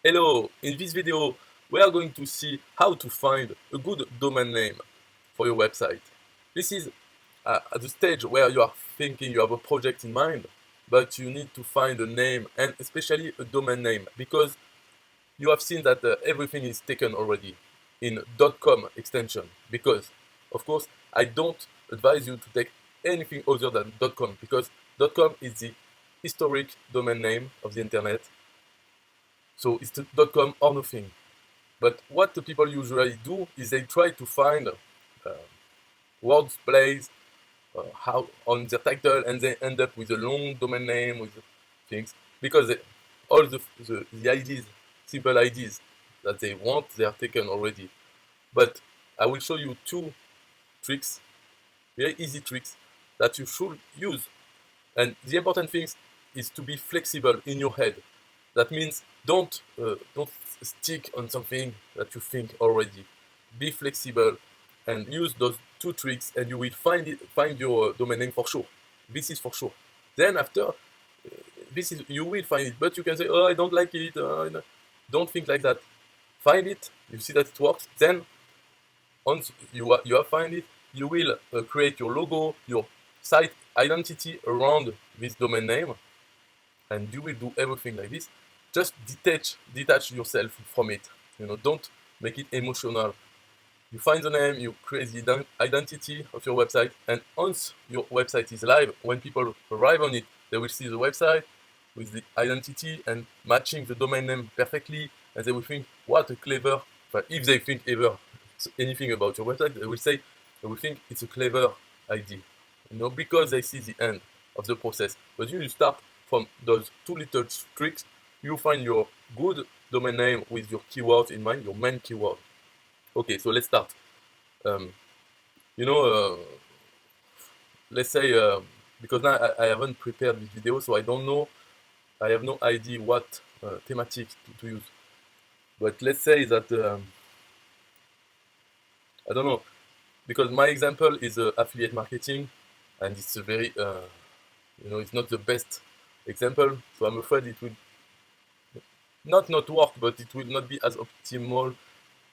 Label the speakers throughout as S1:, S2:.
S1: Hello, in this video we are going to see how to find a good domain name for your website. This is at the stage where you are thinking you have a project in mind, but you need to find a name and especially a domain name because you have seen that everything is taken already in .com extension because of course I don't advise you to take anything other than .com because .com is the historic domain name of the internet, so it's .com or nothing. But what the people usually do is they try to find words plays how on their title, and they end up with a long domain name with things because all the IDs, simple IDs that they want, they are taken already. But I will show you two tricks, very easy tricks that you should use. And the important thing is to be flexible in your head. That means don't stick on something that you think already. Be flexible and use those two tricks, and you will find your domain name for sure. This is for sure. Then after, you will find it, but you can say, "Oh, I don't like it." No. Don't think like that. Find it. You see that it works. Then once you have find it, you will create your logo, your site identity around this domain name, and you will do everything like this. Just detach yourself from it. Don't make it emotional. You find the name, you create the identity of your website, and once your website is live, when people arrive on it, they will see the website with the identity and matching the domain name perfectly, and they will think, what a clever, but if they think ever anything about your website, they will think it's a clever idea, because they see the end of the process. But you start from those two little tricks, you find your good domain name with your keywords in mind, your main keyword. Okay, so let's start. You know, let's say, because now I haven't prepared this video, so I don't know, I have no idea what thematic to use. But let's say that, I don't know, because my example is affiliate marketing, and it's a very, it's not the best example, so I'm afraid it will not work, but it will not be as optimal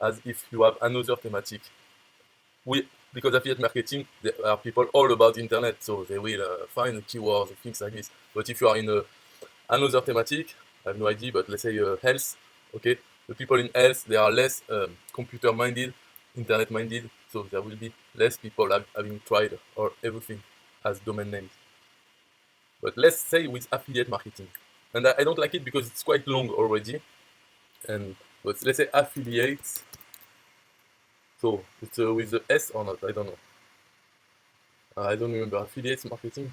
S1: as if you have another thematic. Because affiliate marketing, there are people all about internet, so they will find keywords, things like this. But if you are in another thematic, I have no idea, but let's say health, okay, the people in health, they are less computer-minded, internet-minded, so there will be less people having tried or everything as domain names. But let's say with affiliate marketing, and I don't like it because it's quite long already, but let's say affiliates. So it's with the S or not, I don't know. I don't remember. Affiliates marketing.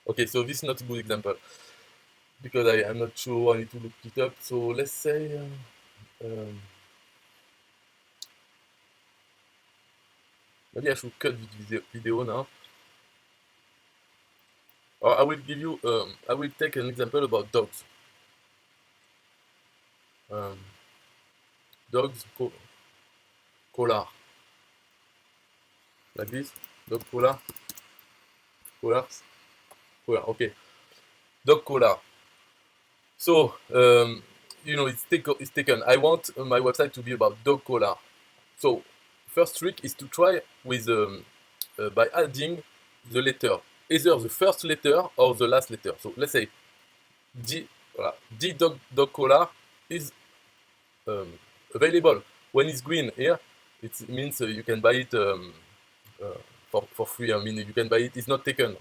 S1: Okay, so this is not a good example because I am not sure. I need to look it up. So let's say maybe I should cut this video now. Or I will give you. I will take an example about dogs. Dogs collar. Like this. Dog collar. Collars. Collar. Okay. Dog collar. So it's taken. I want my website to be about dog collar. So first trick is to try with by adding the letter, either the first letter or the last letter. So let's say D dog collar is available. When it's green here, it means you can buy it for free. I mean, you can buy it. It's not taken.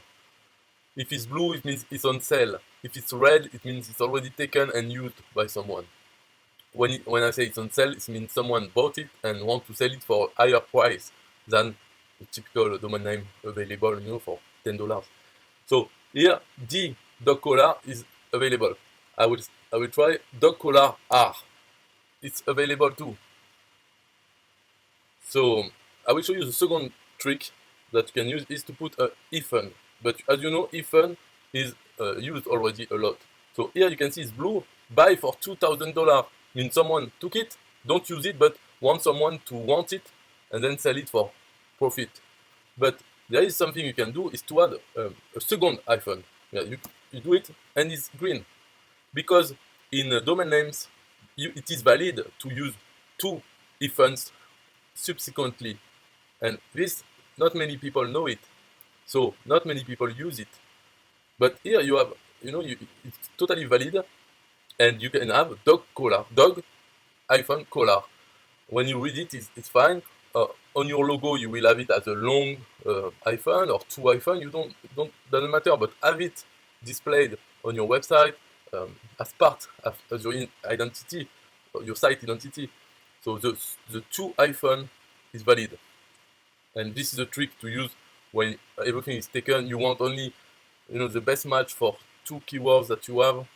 S1: If it's blue, it means it's on sale. If it's red, it means it's already taken and used by someone. When I say it's on sale, it means someone bought it and want to sell it for a higher price than the typical domain name available, for $10. So here, D dog collar is available. I will try dog collar R. It's available too. So I will show you the second trick that you can use is to put a hyphen. But as you know, hyphen is used already a lot. So here you can see it's blue. Buy for $2,000 means someone took it, don't use it, but want someone to want it and then sell it for profit. But there is something you can do is to add a second hyphen. Yeah, you do it and it's green because in domain names it is valid to use 2 e-funds subsequently, and this, not many people know it, so not many people use it. But here you have, it's totally valid, and you can have dog collar, dog-collar. When you read it, it's fine. On your logo, you will have it as a long hyphen or 2 hyphen. Doesn't matter, but have it displayed on your website as part of your identity, your site identity. So the 2 hyphen is valid, and this is a trick to use when everything is taken. You want only the best match for 2 keywords that you have.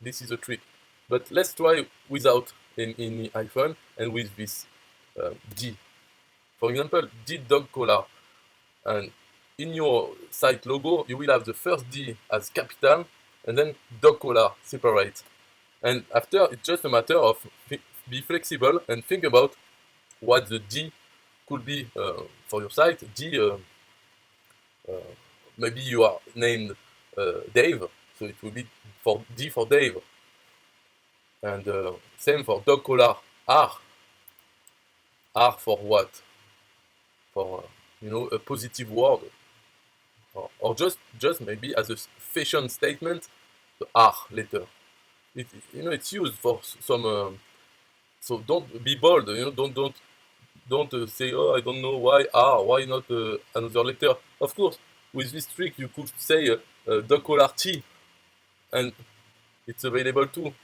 S1: This is a trick, but let's try without any hyphen and with this D. For example, D dog collar, and in your site logo you will have the first D as capital and then dog collar separate. And after, it's just a matter of be flexible and think about what the D could be for your site. D, maybe you are named Dave, so it will be for D for Dave. And same for dog collar, R. R for what? For a positive word, or just maybe as a fashion statement, the R letter. It's used for some. So don't be bold. Don't say, oh, I don't know why R, why not another letter. Of course, with this trick you could say dog collar T, and it's available too.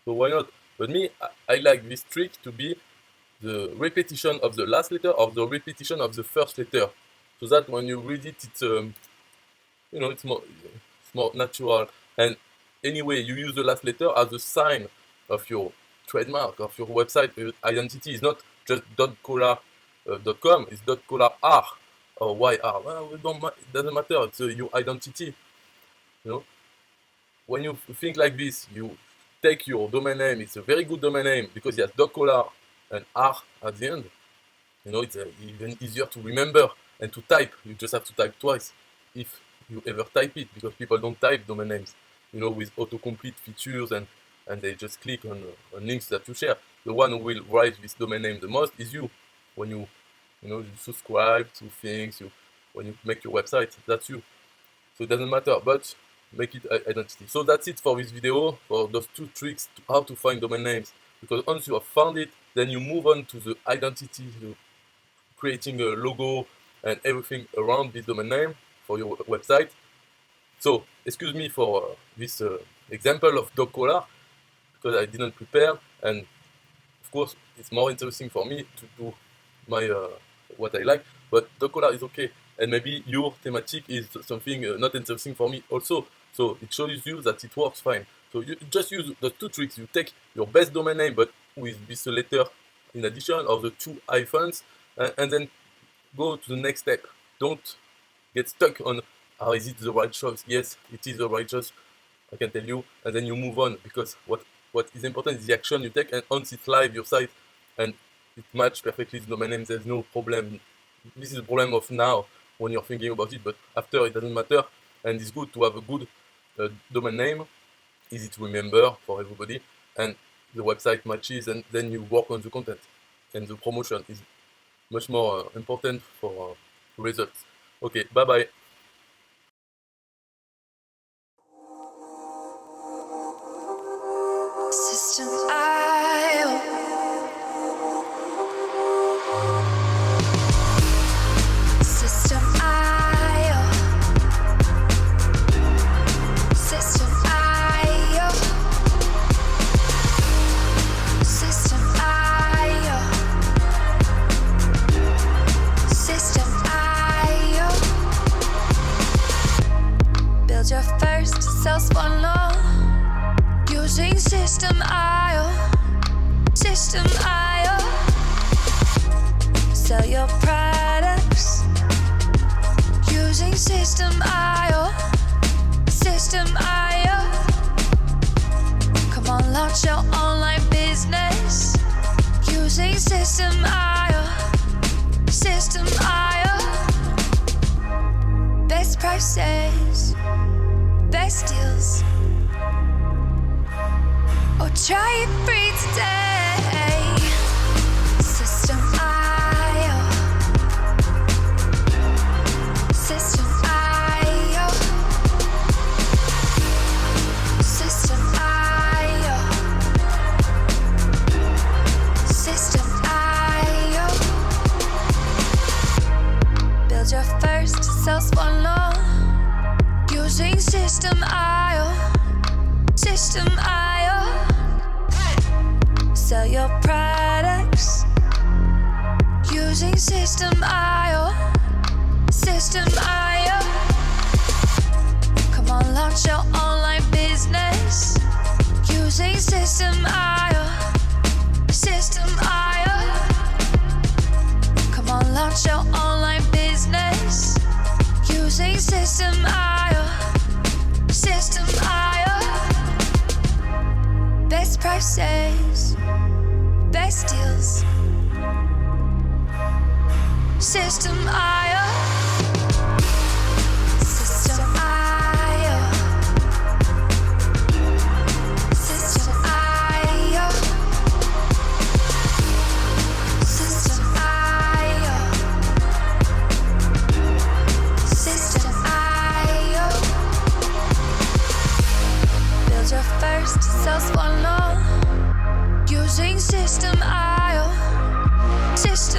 S1: So why not? But me, I like this trick to be the repetition of the last letter or the repetition of the first letter, so that when you read it, it's more natural. And anyway, you use the last letter as a sign of your trademark, of your website identity. It's not just .collar.com, it's .collar R or YR. Well, it doesn't matter. It's your identity. When you think like this, you take your domain name. It's a very good domain name because it has .collar and R at the end. It's even easier to remember and to type. You just have to type twice if you ever type it, because people don't type domain names, with autocomplete features, and they just click on links that you share. The one who will write this domain name the most is you. When you subscribe to things, when you make your website, that's you. So it doesn't matter, but make it identity. So that's it for this video, for those 2 tricks to how to find domain names. Because once you have found it, then you move on to the identity, creating a logo and everything around this domain name for your website. So excuse me for this example of dog collar, because I didn't prepare, and of course it's more interesting for me to do my what I like, but dog collar is okay, and maybe your thematic is something not interesting for me also. So it shows you that it works fine. So you just use the 2 tricks. You take your best domain name, but with this letter in addition, or the 2 hyphens, and then go to the next step. Don't get stuck on, is it the right choice? Yes, it is the right choice, I can tell you. And then you move on, because what is important is the action you take, and once it's live, your site, and it matches perfectly the domain name, there's no problem. This is the problem of now when you're thinking about it, but after it doesn't matter. And it's good to have a good domain name, easy to remember for everybody, and the website matches, and then you work on the content, and the promotion is much more important for results. Okay, bye bye.
S2: System IO. System IO. System IO. System IO. System IO. Build your first sales funnel using System IO. System IO. Sell your products using System IO. System IO. Come on, launch your online business using System IO. System IO. Best prices, best deals. or try it free today. System IO. System IO. System IO. System IO. Build your first self-one using System IO. System IO. Sell your products using System IO. System IO. Come on, launch your online business using System IO. System IO. Come on, launch your online business using System IO. System IO. Best prices, best deals. System IO. System IO. System IO. System IO. System IO. Build your first sales funnel using System IO. System